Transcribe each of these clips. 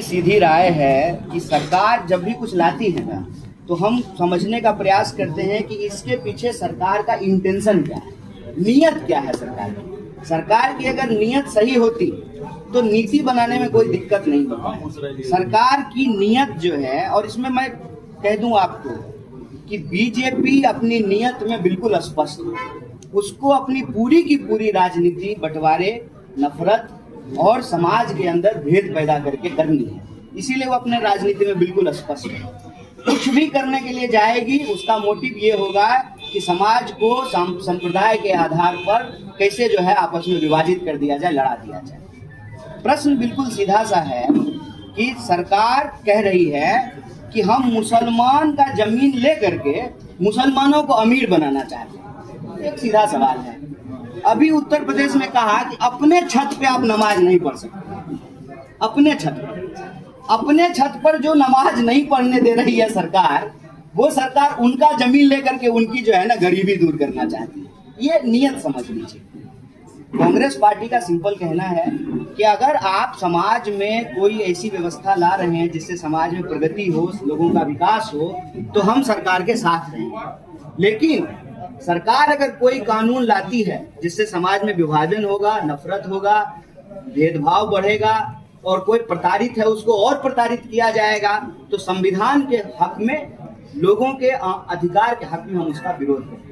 की सीधी राय है कि सरकार जब भी कुछ लाती है ना, तो हम समझने का प्रयास करते हैं कि इसके पीछे सरकार का इंटेंशन क्या है, नीयत क्या है सरकार की। सरकार की अगर नीयत सही होती तो नीति बनाने में कोई दिक्कत नहीं होती। सरकार की नीयत जो है, और इसमें मैं कह दूं आपको कि बीजेपी अपनी नीयत में बिल्कुल स्पष्ट है। उसको अपनी पूरी की पूरी राजनीति बंटवारे, नफरत और समाज के अंदर भेद पैदा करके करनी है। इसीलिए वो अपने राजनीति में बिल्कुल स्पष्ट है। कुछ भी करने के लिए जाएगी, उसका मोटिव ये होगा कि समाज को संप्रदाय के आधार पर कैसे जो है आपस में विभाजित कर दिया जाए, लड़ा दिया जाए। प्रश्न बिल्कुल सीधा सा है कि सरकार कह रही है कि हम मुसलमान का जमीन ले करके मुसलमानों को अमीर बनाना चाहते हैं। एक सीधा सवाल है। अभी उत्तर प्रदेश में कहा कि अपने छत पे आप नमाज नहीं पढ़ सकते। अपने छत पर जो नमाज नहीं पढ़ने दे रही है सरकार, वो सरकार उनका जमीन लेकर के उनकी जो है ना गरीबी दूर करना चाहती है। ये नियत समझ लीजिए। कांग्रेस पार्टी का सिंपल कहना है कि अगर आप समाज में कोई ऐसी व्यवस्था ला रहे हैं जिससे समाज में प्रगति हो, लोगों का विकास हो, तो हम सरकार के साथ रहेंगे। लेकिन सरकार अगर कोई कानून लाती है जिससे समाज में विभाजन होगा, नफरत होगा, भेदभाव बढ़ेगा और कोई प्रताड़ित है उसको और प्रताड़ित किया जाएगा, तो संविधान के हक में, लोगों के अधिकार के हक में हम उसका विरोध करेंगे।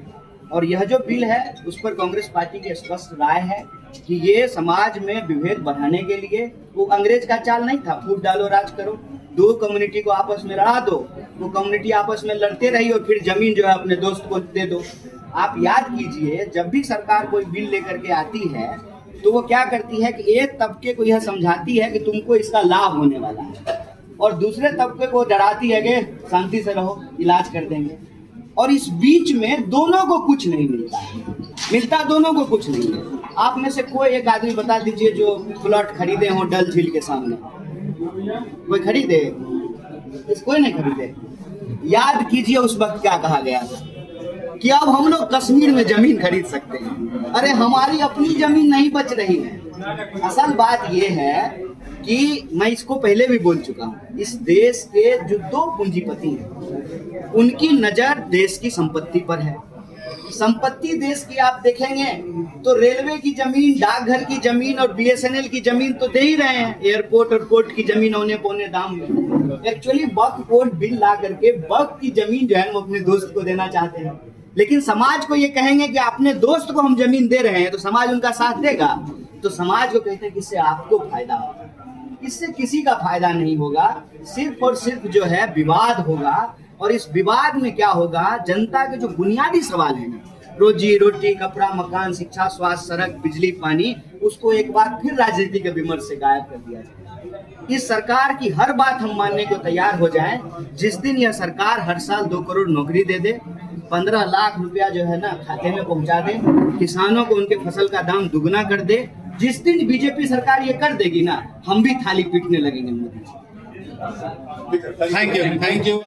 और यह जो बिल है उस पर कांग्रेस पार्टी की स्पष्ट राय है कि ये समाज में विभेद बढ़ाने के लिए, वो अंग्रेज का चाल नहीं था, फूट डालो राज करो, दो कम्युनिटी को आपस में लड़ा दो, वो कम्युनिटी आपस में लड़ते रही और फिर जमीन जो है अपने दोस्त को दे दो। आप याद कीजिए, जब भी सरकार कोई बिल लेकर के आती है तो वो क्या करती है कि एक तबके को यह समझाती है कि तुमको इसका लाभ होने वाला है, और दूसरे तबके को डराती है कि शांति से रहो, इलाज कर देंगे। और इस बीच में दोनों को कुछ नहीं मिलता दोनों को कुछ नहीं है। आप में से कोई एक आदमी बता दीजिए जो प्लॉट खरीदे हो डल झील के सामने, कोई खरीदे? कोई नहीं खरीदे। याद कीजिए उस वक्त क्या कहा गया कि अब हम लोग कश्मीर में जमीन खरीद सकते हैं। अरे हमारी अपनी जमीन नहीं बच रही है। असल बात यह है कि मैं इसको पहले भी बोल चुका हूँ, इस देश के जो दो पूंजीपति हैं उनकी नजर देश की संपत्ति पर है। संपत्ति देश की आप देखेंगे तो रेलवे की जमीन, डाकघर की जमीन और बीएसएनएल की जमीन तो दे ही रहे हैं, एयरपोर्ट और पोर्ट की जमीन औने पौने दाम में। एक्चुअली वक्फ बोर्ड बिल ला करके वक्फ की जमीन जो है वो अपने दोस्त को देना चाहते हैं। लेकिन समाज को ये कहेंगे कि अपने दोस्त को हम जमीन दे रहे हैं, तो समाज उनका साथ देगा? तो समाज को कहते हैं कि इससे आपको फायदा होगा, इससे किसी का फायदा नहीं होगा, सिर्फ और सिर्फ जो है विवाद होगा। और इस विवाद में क्या होगा, जनता के जो बुनियादी सवाल है ना, रोजी रोटी, कपड़ा, मकान, शिक्षा, स्वास्थ्य, सड़क, बिजली, पानी, उसको एक बार फिर राजनीति के विमर्श से गायब कर दिया जाए। इस सरकार की हर बात हम मानने को तैयार हो जाएं जिस दिन यह सरकार हर साल 2 करोड़ नौकरी दे दे, 15 लाख रुपया जो है ना खाते में पहुंचा दे, किसानों को उनके फसल का दाम दुगना कर दे। जिस दिन बीजेपी सरकार ये कर देगी ना, हम भी थाली पीटने लगेंगे मोदी जी। Thank you.